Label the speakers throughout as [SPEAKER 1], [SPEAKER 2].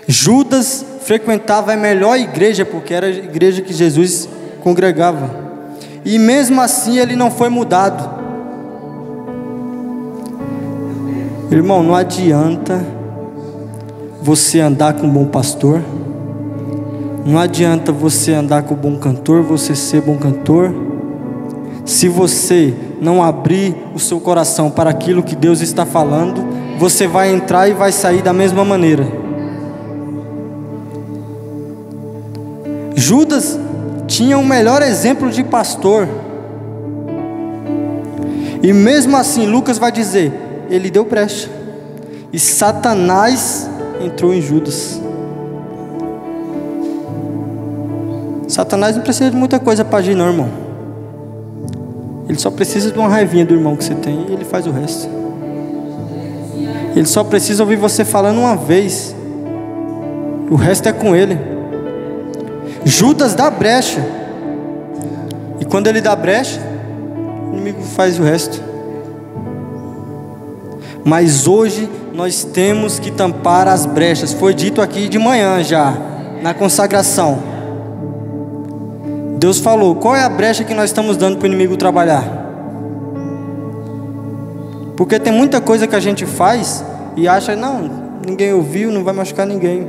[SPEAKER 1] Judas frequentava a melhor igreja, porque era a igreja que Jesus congregava, e mesmo assim ele não foi mudado. Irmão, não adianta você andar com um bom pastor, não adianta você andar com um bom cantor, você ser bom cantor, se você não abrir o seu coração para aquilo que Deus está falando, você vai entrar e vai sair da mesma maneira. Judas tinha o melhor exemplo de pastor, e mesmo assim Lucas vai dizer, ele deu brecha, e Satanás entrou em Judas. Satanás não precisa de muita coisa para agir não, irmão. Ele só precisa de uma raivinha do irmão que você tem, e ele faz o resto. Ele só precisa ouvir você falando uma vez, o resto é com ele. Judas dá brecha, e quando ele dá brecha, o inimigo faz o resto. Mas hoje nós temos que tampar as brechas. Foi dito aqui de manhã já, na consagração. Deus falou, qual é a brecha que nós estamos dando para o inimigo trabalhar? Porque tem muita coisa que a gente faz e acha, não, ninguém ouviu, não vai machucar ninguém.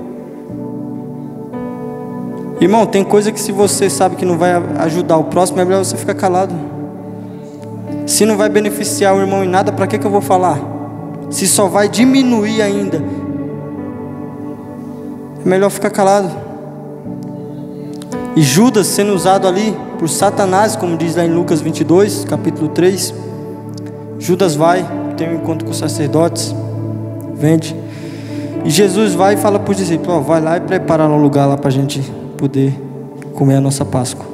[SPEAKER 1] Irmão, tem coisa que se você sabe que não vai ajudar o próximo, é melhor você ficar calado. Se não vai beneficiar o irmão em nada, para que eu vou falar? Se só vai diminuir ainda, é melhor ficar calado. E Judas sendo usado ali por Satanás, como diz lá em Lucas 22, capítulo 3. Judas vai, tem um encontro com os sacerdotes, vende. E Jesus vai e fala para os discípulos, ó, vai lá e prepara um lugar lá para a gente poder comer a nossa Páscoa.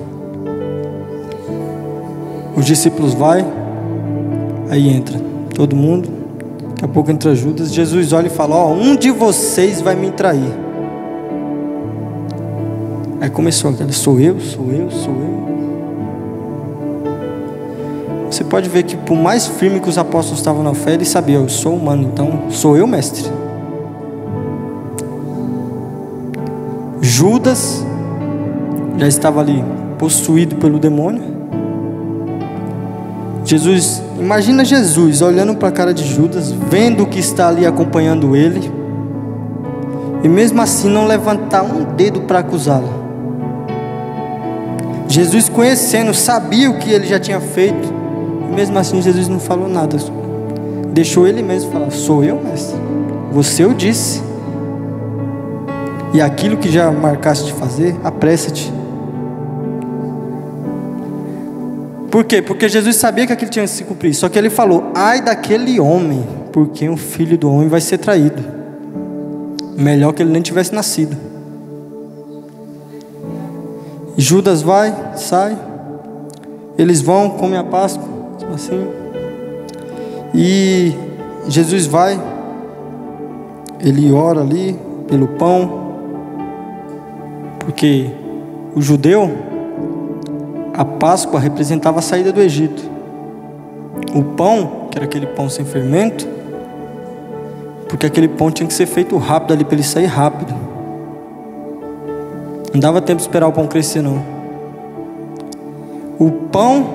[SPEAKER 1] Os discípulos vai, aí entra todo mundo, daqui a pouco entra Judas. Jesus olha e fala, ó, um de vocês vai me trair. Aí começou aquela, sou eu. Você pode ver que por mais firme que os apóstolos estavam na fé, eles sabiam, eu sou humano, então sou eu, mestre. Judas já estava ali possuído pelo demônio. Jesus, imagina Jesus olhando para a cara de Judas, vendo que está ali acompanhando ele, e mesmo assim não levantar um dedo para acusá-lo. Jesus, conhecendo, sabia o que ele já tinha feito, e mesmo assim Jesus não falou nada, deixou ele mesmo falar, sou eu, mestre, você o disse, e aquilo que já marcaste de fazer, apressa-te. Por quê? Porque Jesus sabia que aquilo tinha que se cumprir. Só que ele falou, ai daquele homem, porque o filho do homem vai ser traído. Melhor que ele nem tivesse nascido. Judas vai, sai, eles vão, comem a Páscoa, assim, e Jesus vai, ele ora ali pelo pão, porque o judeu, a Páscoa representava a saída do Egito. O pão, que era aquele pão sem fermento, porque aquele pão tinha que ser feito rápido ali, para ele sair rápido. Não dava tempo de esperar o pão crescer não. O pão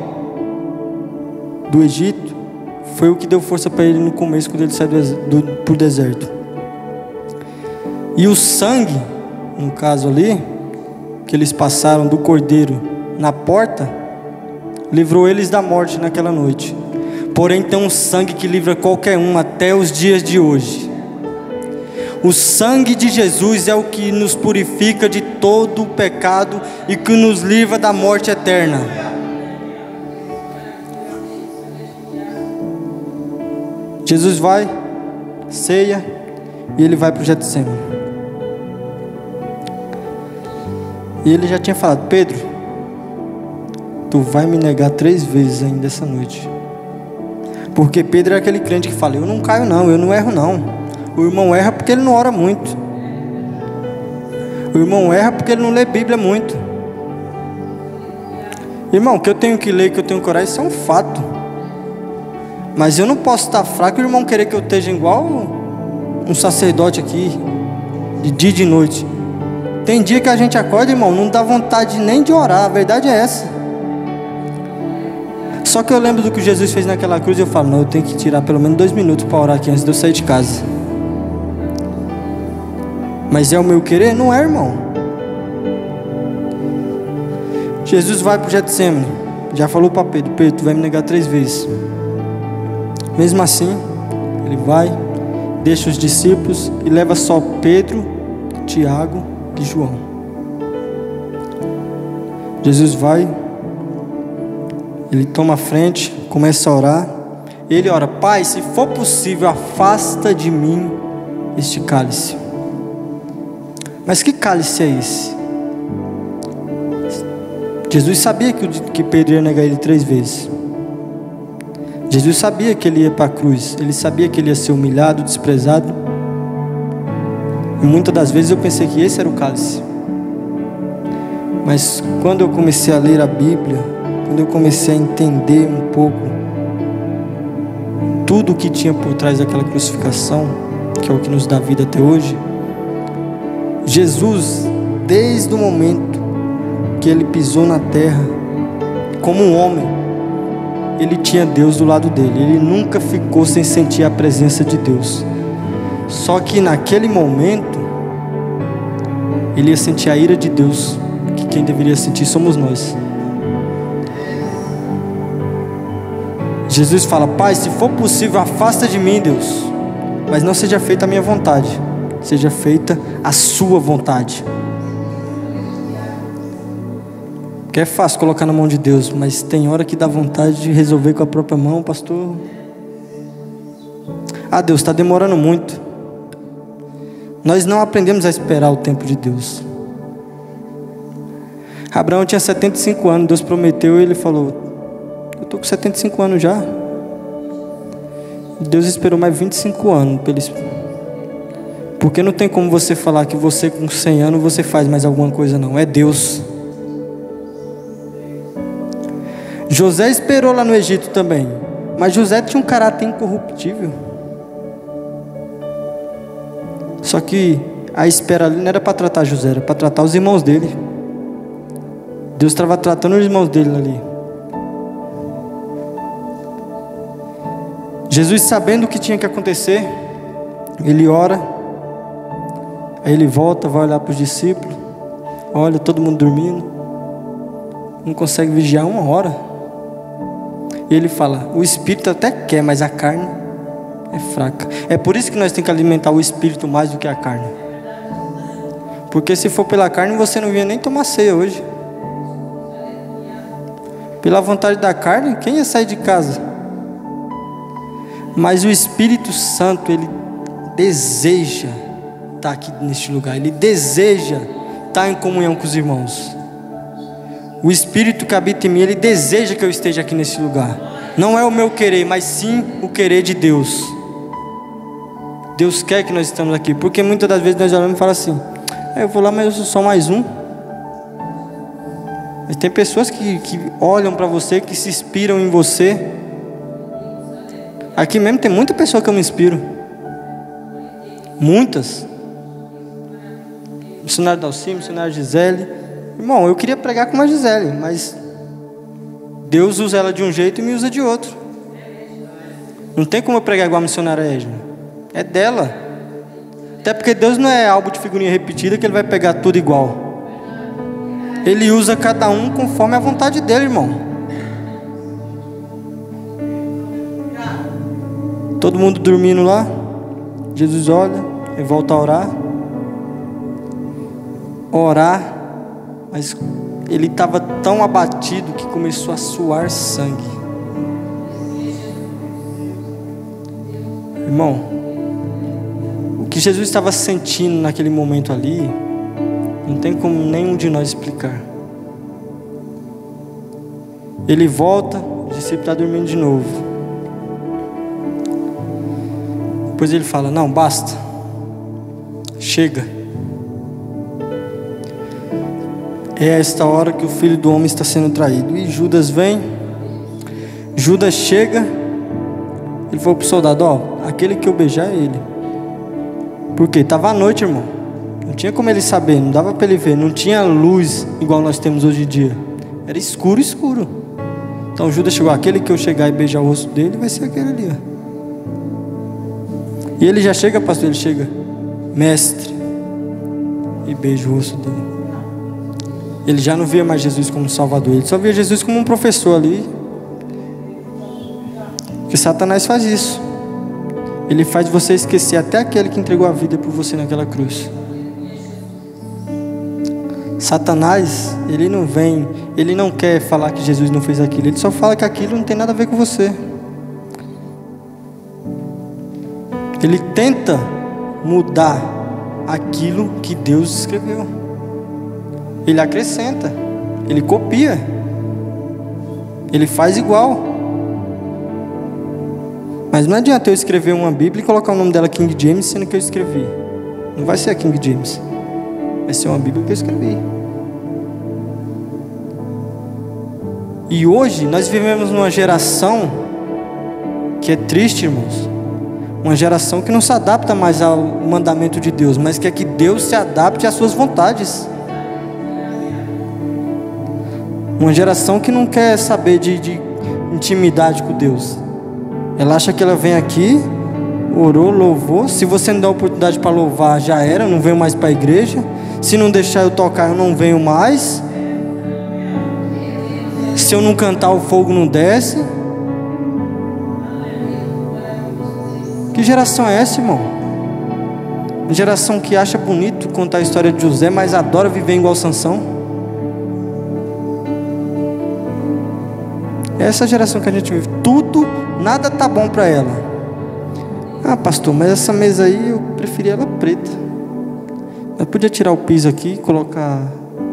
[SPEAKER 1] do Egito foi o que deu força para ele no começo, quando ele saiu para o deserto. E o sangue, no caso ali, que eles passaram do cordeiro na porta, livrou eles da morte naquela noite. Porém tem um sangue que livra qualquer um até os dias de hoje. O sangue de Jesus é o que nos purifica de todo o pecado e que nos livra da morte eterna. Jesus vai, ceia, e ele vai para o Getsemane. E ele já tinha falado, Pedro, tu vai me negar 3 vezes ainda essa noite. Porque Pedro é aquele crente que fala, eu não caio não, eu não erro não. O irmão erra porque ele não ora muito. O irmão erra porque ele não lê Bíblia muito. Irmão, que eu tenho que ler, que eu tenho que orar, isso é um fato. Mas eu não posso estar fraco e o irmão querer que eu esteja igual um sacerdote aqui. de dia e de noite. Tem dia que a gente acorda, irmão, não dá vontade nem de orar, a verdade é essa. Só que eu lembro do que Jesus fez naquela cruz e eu falo, não, eu tenho que tirar pelo menos 2 minutos para orar aqui antes de eu sair de casa. Mas é o meu querer? Não é, irmão. Jesus vai para o Getsemane, já falou para Pedro, Pedro, tu vai me negar 3 vezes. Mesmo assim, ele vai, deixa os discípulos e leva só Pedro, Tiago e João. Jesus vai, ele toma a frente, começa a orar. Ele ora, Pai, se for possível, afasta de mim este cálice. Mas que cálice é esse? Jesus sabia que Pedro ia negar ele 3 vezes. Jesus sabia que ele ia para a cruz. Ele sabia que ele ia ser humilhado, desprezado. E muitas das vezes eu pensei que esse era o cálice. Mas quando eu comecei a ler a Bíblia, quando eu comecei a entender um pouco tudo o que tinha por trás daquela crucificação, que é o que nos dá vida até hoje, Jesus, desde o momento que ele pisou na terra, como um homem, ele tinha Deus do lado dele. Ele nunca ficou sem sentir a presença de Deus. Só que naquele momento, ele ia sentir a ira de Deus, que quem deveria sentir somos nós. Jesus fala, Pai, se for possível, afasta de mim, Deus, mas não seja feita a minha vontade, seja feita a sua vontade. Porque é fácil colocar na mão de Deus, mas tem hora que dá vontade de resolver com a própria mão, pastor. Ah, Deus, está demorando muito. Nós não aprendemos a esperar o tempo de Deus. Abraão tinha 75 anos, Deus prometeu e ele falou, eu estou com 75 anos já. Deus esperou mais 25 anos para ele. Porque não tem como você falar que você com 100 anos você faz mais alguma coisa, não. É Deus. José esperou lá no Egito também, mas José tinha um caráter incorruptível. Só que a espera ali não era para tratar José, era para tratar os irmãos dele. Deus estava tratando os irmãos dele ali. Jesus, sabendo o que tinha que acontecer, ele ora, aí ele volta, vai olhar para os discípulos, olha todo mundo dormindo, não consegue vigiar 1 hora. E ele fala, o espírito até quer, mas a carne é fraca. É por isso que nós temos que alimentar o espírito mais do que a carne. Porque se for pela carne, você não vinha nem tomar ceia hoje. Pela vontade da carne, quem ia sair de casa? Mas o Espírito Santo, ele deseja estar aqui neste lugar. Ele deseja estar em comunhão com os irmãos. O Espírito que habita em mim, ele deseja que eu esteja aqui nesse lugar. Não é o meu querer, mas sim o querer de Deus. Deus quer que nós estamos aqui. Porque muitas das vezes nós olhamos e falamos assim, eu vou lá, mas eu sou só mais um. Mas tem pessoas que olham para você, que se inspiram em você. Aqui mesmo tem muita pessoa que eu me inspiro. Muitas. Missionário Dalci, missionário Gisele. Irmão, eu queria pregar com a Gisele, mas Deus usa ela de um jeito e me usa de outro. Não tem como eu pregar igual a missionária Edna. É dela. Até porque Deus não é álbum de figurinha repetida que ele vai pegar tudo igual. Ele usa cada um conforme a vontade dele, irmão. Todo mundo dormindo lá. Jesus olha e volta a orar. Orar. Mas ele estava tão abatido que começou a suar sangue. Irmão, o que Jesus estava sentindo naquele momento ali, não tem como nenhum de nós explicar. Ele volta, o discípulo está dormindo de novo. Depois ele fala, não, basta. Chega. É esta hora que o Filho do Homem está sendo traído. E Judas vem. Judas chega. Ele falou para o soldado, aquele que eu beijar é ele. Por quê? Estava à noite, irmão. Não tinha como ele saber, não dava para ele ver, não tinha luz igual nós temos hoje em dia. Era escuro, escuro. Então Judas chegou, aquele que eu chegar e beijar o rosto dele vai ser aquele ali, ó. E ele já chega, pastor, ele chega, mestre, e beija o rosto dele. Ele já não via mais Jesus como Salvador, ele só via Jesus como um professor ali. Porque Satanás faz isso. Ele faz você esquecer até aquele que entregou a vida por você naquela cruz. Satanás, ele não vem, ele não quer falar que Jesus não fez aquilo, ele só fala que aquilo não tem nada a ver com você. Ele tenta mudar aquilo que Deus escreveu. Ele acrescenta, ele copia, ele faz igual. Mas não adianta eu escrever uma Bíblia e colocar o nome dela King James, sendo que eu escrevi. Não vai ser a King James, vai ser uma Bíblia que eu escrevi. E hoje nós vivemos numa geração que é triste, irmãos. Uma geração que não se adapta mais ao mandamento de Deus, mas quer que Deus se adapte às suas vontades. Uma geração que não quer saber de intimidade com Deus. Ela acha que ela vem aqui, orou, louvou. Se você não dá oportunidade para louvar, já era, eu não venho mais para a igreja. Se não deixar eu tocar, eu não venho mais. Se eu não cantar, o fogo não desce. Que geração é essa, irmão? Uma geração que acha bonito contar a história de José, mas adora viver igual Sansão. É essa geração que a gente vive. Tudo, nada tá bom para ela. Ah, pastor, mas essa mesa aí eu preferia ela preta. Eu podia tirar o piso aqui, colocar,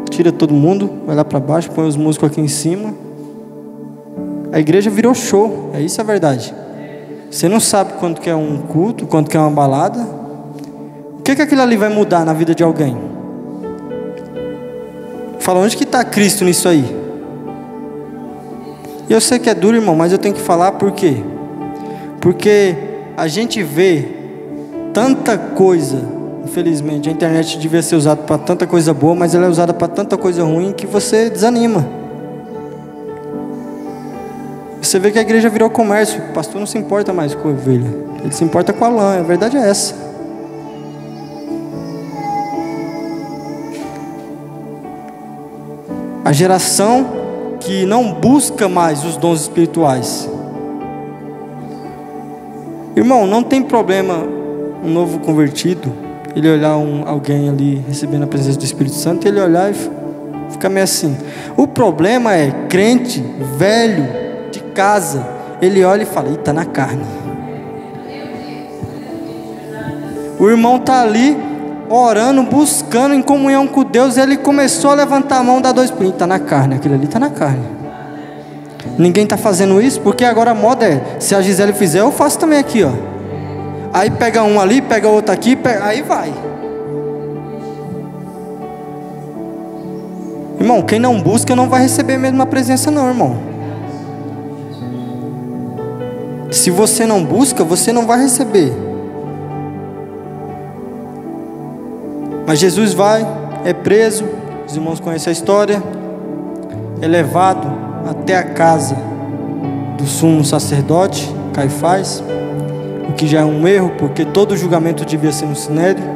[SPEAKER 1] tira todo mundo, vai lá para baixo, põe os músicos aqui em cima. A igreja virou show, é isso a verdade. Você não sabe quanto que é um culto, quanto que é uma balada. O que aquilo ali vai mudar na vida de alguém? Fala, onde que está Cristo nisso aí? E eu sei que é duro, irmão, mas eu tenho que falar por quê? Porque a gente vê tanta coisa, infelizmente, a internet devia ser usada para tanta coisa boa, mas ela é usada para tanta coisa ruim que você desanima. Você vê que a igreja virou comércio, o pastor não se importa mais com a ovelha, ele se importa com a lã, a verdade é essa. A geração que não busca mais os dons espirituais. Irmão, não tem problema um novo convertido, ele olhar alguém ali recebendo a presença do Espírito Santo, e ele olhar e ficar meio assim. O problema é crente, velho, de casa, ele olha e fala, está na carne. O irmão está ali orando, buscando em comunhão com Deus, ele começou a levantar a mão, dá 2 pulinhos, está na carne, aquilo ali está na carne. Ninguém está fazendo isso, porque agora a moda é, se a Gisele fizer, eu faço também aqui, ó. Aí pega um ali, pega outro aqui, aí vai. Irmão, quem não busca não vai receber mesmo a presença não, irmão. Se você não busca, você não vai receber. Mas Jesus vai, é preso, os irmãos conhecem a história, é levado até a casa do sumo sacerdote, Caifás, o que já é um erro, porque todo julgamento devia ser no sinédrio.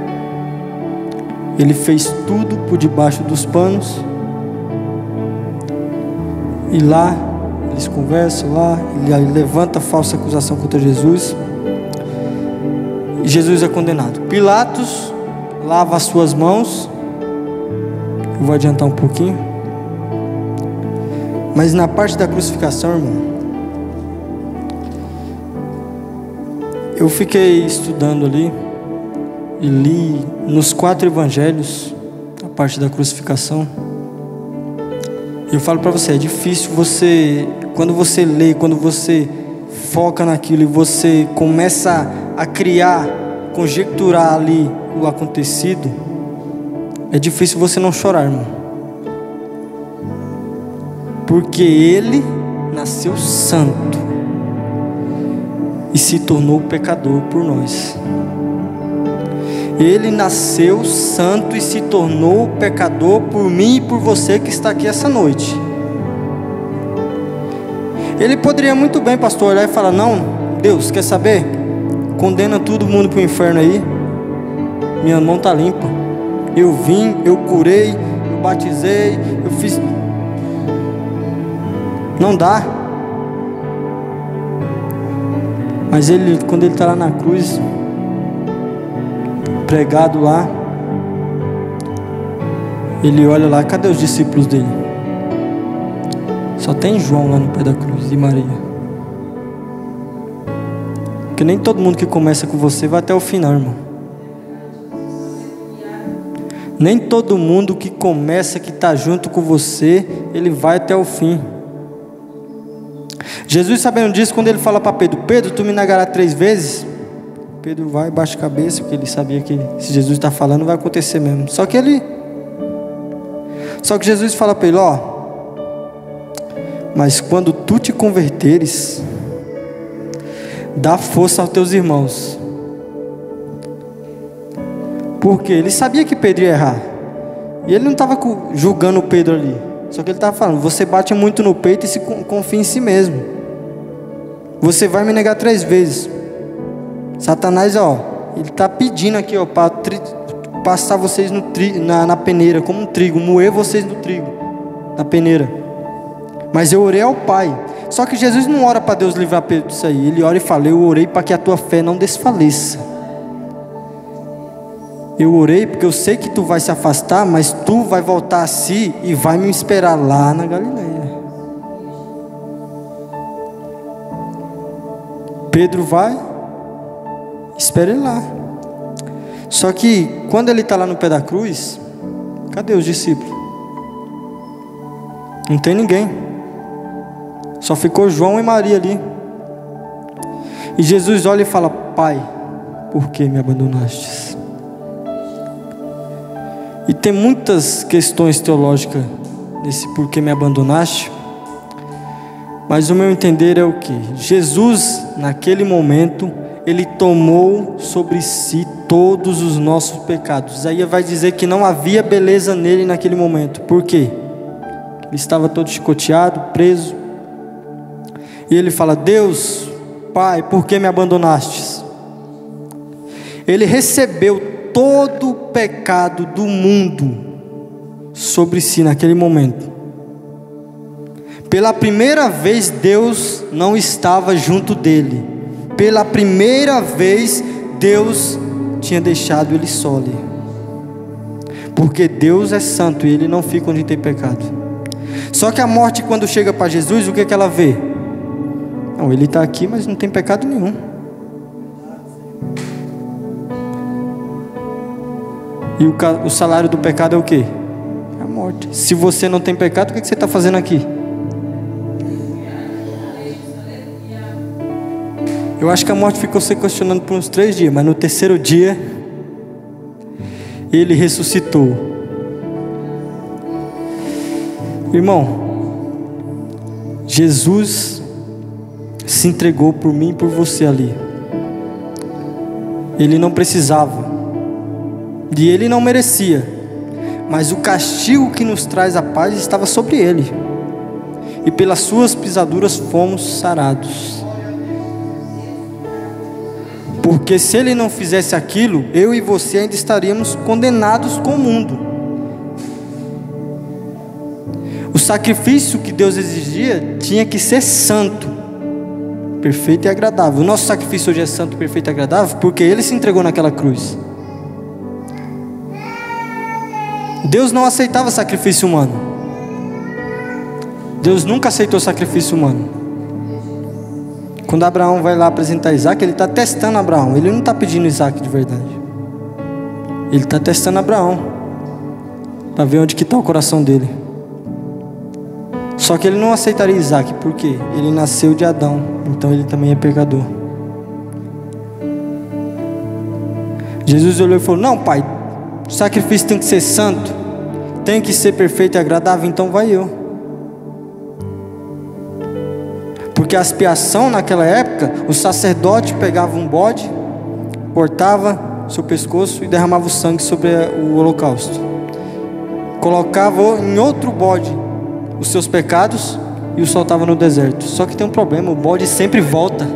[SPEAKER 1] Ele fez tudo por debaixo dos panos, e lá eles conversam, lá ele levanta falsa acusação contra Jesus, e Jesus é condenado. Pilatos lava as suas mãos. Eu vou adiantar um pouquinho, mas na parte da crucificação, irmão, eu fiquei estudando ali e li nos 4 evangelhos a parte da crucificação. E eu falo para você, é difícil você, quando você lê, quando você foca naquilo e você começa a criar, conjecturar ali o acontecido, é difícil você não chorar, irmão. Porque ele nasceu santo e se tornou pecador por nós. Ele nasceu santo e se tornou pecador por mim e por você que está aqui essa noite. Ele poderia muito bem, pastor, olhar e falar: não, Deus, quer saber? Condena todo mundo para o inferno aí. Minha mão está limpa. Eu vim, eu curei, eu batizei, eu fiz. Não dá. Mas ele, quando ele está lá na cruz, pregado lá, ele olha lá, cadê os discípulos dele? Só tem João lá no pé da cruz e Maria. Porque nem todo mundo que começa com você vai até o final, irmão. Nem todo mundo que começa, que está junto com você, ele vai até o fim. Jesus, sabendo disso, quando ele fala para Pedro: Pedro, tu me negarás 3 vezes. Pedro vai, baixa a cabeça, porque ele sabia que se Jesus está falando, vai acontecer mesmo. Só que Jesus fala para ele: ó, mas quando tu te converteres, dá força aos teus irmãos. Porque ele sabia que Pedro ia errar. E ele não estava julgando o Pedro ali. Só que ele estava falando: você bate muito no peito e se confia em si mesmo. Você vai me negar 3 vezes. Satanás, ó, ele está pedindo aqui, ó, para passar vocês na peneira, como um trigo, moer vocês no trigo, na peneira. Mas eu orei ao Pai. Só que Jesus não ora para Deus livrar Pedro disso aí. Ele ora e fala: eu orei para que a tua fé não desfaleça. Eu orei porque eu sei que tu vai se afastar, mas tu vai voltar a si e vai me esperar lá na Galileia. Pedro vai, espera ele lá. Só que quando ele está lá no pé da cruz, cadê os discípulos? Não tem ninguém. Só ficou João e Maria ali. E Jesus olha e fala: Pai, por que me abandonastes? E tem muitas questões teológicas nesse porquê me abandonaste. Mas o meu entender é o que? Jesus, naquele momento, ele tomou sobre si todos os nossos pecados. Aí vai dizer que não havia beleza nele naquele momento. Por quê? Ele estava todo chicoteado, preso. E ele fala: Deus, Pai, por que me abandonastes? Ele recebeu todo o pecado do mundo sobre si naquele momento. Pela primeira vez Deus não estava junto dele. Pela primeira vez Deus tinha deixado ele só ali. Porque Deus é santo e ele não fica onde tem pecado. Só que a morte, quando chega para Jesus, o que ela vê? Não, ele está aqui, mas não tem pecado nenhum. E o salário do pecado é o quê? É a morte. Se você não tem pecado, o que você está fazendo aqui? Eu acho que a morte ficou se questionando por uns 3 dias, mas no 3º dia, ele ressuscitou. Irmão, Jesus se entregou por mim e por você ali. Ele não precisava, e ele não merecia, mas o castigo que nos traz a paz estava sobre ele, e pelas suas pisaduras fomos sarados. Porque se ele não fizesse aquilo, eu e você ainda estaríamos condenados com o mundo. O sacrifício que Deus exigia tinha que ser santo, perfeito e agradável. O nosso sacrifício hoje é santo, perfeito e agradável porque ele se entregou naquela cruz. Deus não aceitava sacrifício humano. Deus nunca aceitou sacrifício humano. Quando Abraão vai lá apresentar Isaac, ele está testando Abraão. Ele não está pedindo Isaac de verdade. Ele está testando Abraão para ver onde que está o coração dele. Só que ele não aceitaria Isaac, por quê? Ele nasceu de Adão, então ele também é pecador. Jesus olhou e falou: não, pai, o sacrifício tem que ser santo, tem que ser perfeito e agradável, então vai eu. Porque a expiação naquela época, o sacerdote pegava um bode, cortava, seu pescoço e derramava o sangue sobre o holocausto. Colocava em outro bode os seus pecados e o soltava no deserto. Só que tem um problema, o bode sempre volta.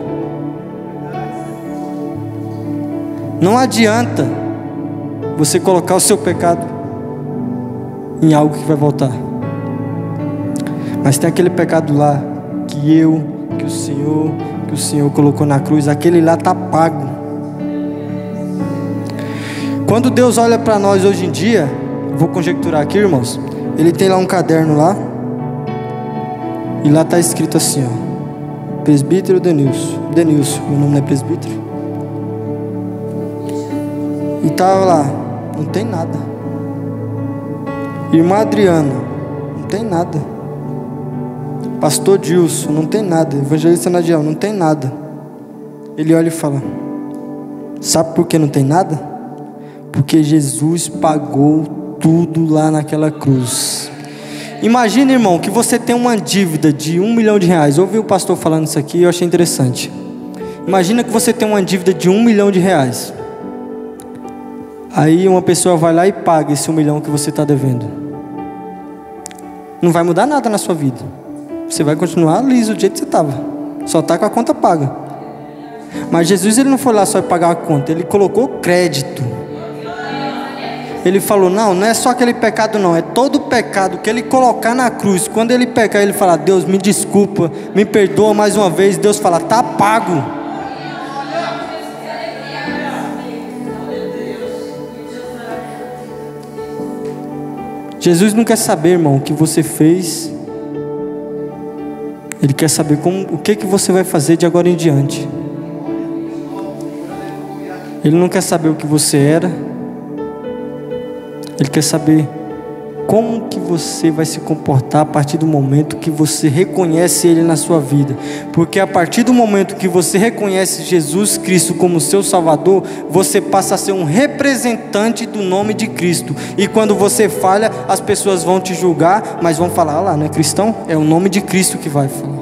[SPEAKER 1] Não adianta você colocar o seu pecado em algo que vai voltar. Mas tem aquele pecado lá que o Senhor colocou na cruz, aquele lá está pago. Quando Deus olha para nós hoje em dia, vou conjecturar aqui, irmãos, Ele tem lá um caderno lá, e lá está escrito assim, ó, presbítero Denilson, meu nome não é presbítero, e estava lá, não tem nada. Irmã Adriana, não tem nada. Pastor Dilson, não tem nada. Evangelista Nadiel, não tem nada. Ele olha e fala: sabe por que não tem nada? Porque Jesus pagou tudo lá naquela cruz. Imagina, irmão, que você tem uma dívida de R$1 milhão. Eu ouvi o pastor falando isso aqui e eu achei interessante. Imagina que você tem uma dívida de R$1 milhão. Aí uma pessoa vai lá e paga esse 1 milhão que você está devendo. Não vai mudar nada na sua vida. Você vai continuar liso do jeito que você estava. Só está com a conta paga. Mas Jesus, Ele não foi lá só pagar a conta. Ele colocou crédito. Ele falou, não é só aquele pecado não. É todo pecado que Ele colocar na cruz. Quando Ele pecar, Ele fala, Deus, me desculpa, me perdoa mais uma vez. Deus fala, está pago. Jesus não quer saber, irmão, o que você fez. Ele quer saber o que você vai fazer de agora em diante. Ele não quer saber o que você era. Ele quer saber como que você vai se comportar a partir do momento que você reconhece Ele na sua vida. Porque a partir do momento que você reconhece Jesus Cristo como seu Salvador, você passa a ser um representante do nome de Cristo. E quando você falha, as pessoas vão te julgar, mas vão falar, olha lá, não é cristão? É o nome de Cristo que vai falar.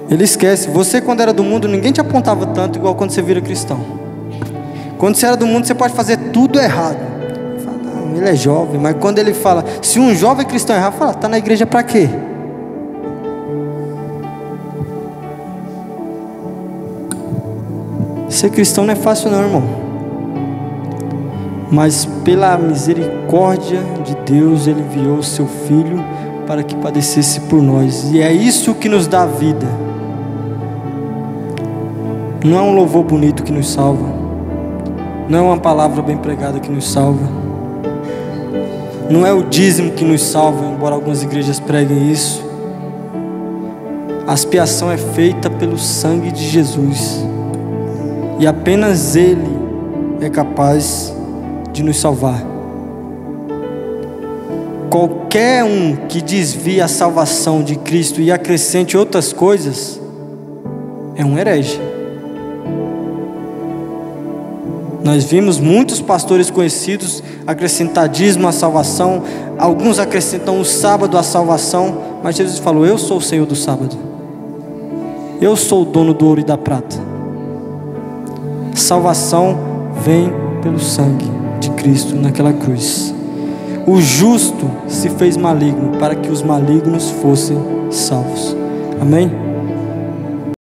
[SPEAKER 1] Ele esquece, você quando era do mundo, ninguém te apontava tanto igual quando você vira cristão. Quando você era do mundo, você pode fazer tudo errado. Fala, não, ele é jovem, mas quando ele fala, se um jovem cristão errar, fala, está na igreja para quê? Ser cristão não é fácil não, irmão. Mas pela misericórdia de Deus, Ele enviou o seu Filho para que padecesse por nós. E é isso que nos dá vida. Não é um louvor bonito que nos salva. Não é uma palavra bem pregada que nos salva. Não é o dízimo que nos salva, embora algumas igrejas preguem isso. A expiação é feita pelo sangue de Jesus. E apenas Ele é capaz de nos salvar. Qualquer um que desvie a salvação de Cristo e acrescente outras coisas, é um herege. Nós vimos muitos pastores conhecidos acrescentar dízimo à salvação. Alguns acrescentam o sábado à salvação. Mas Jesus falou, eu sou o Senhor do sábado. Eu sou o dono do ouro e da prata. Salvação vem pelo sangue de Cristo naquela cruz. O justo se fez maligno para que os malignos fossem salvos. Amém?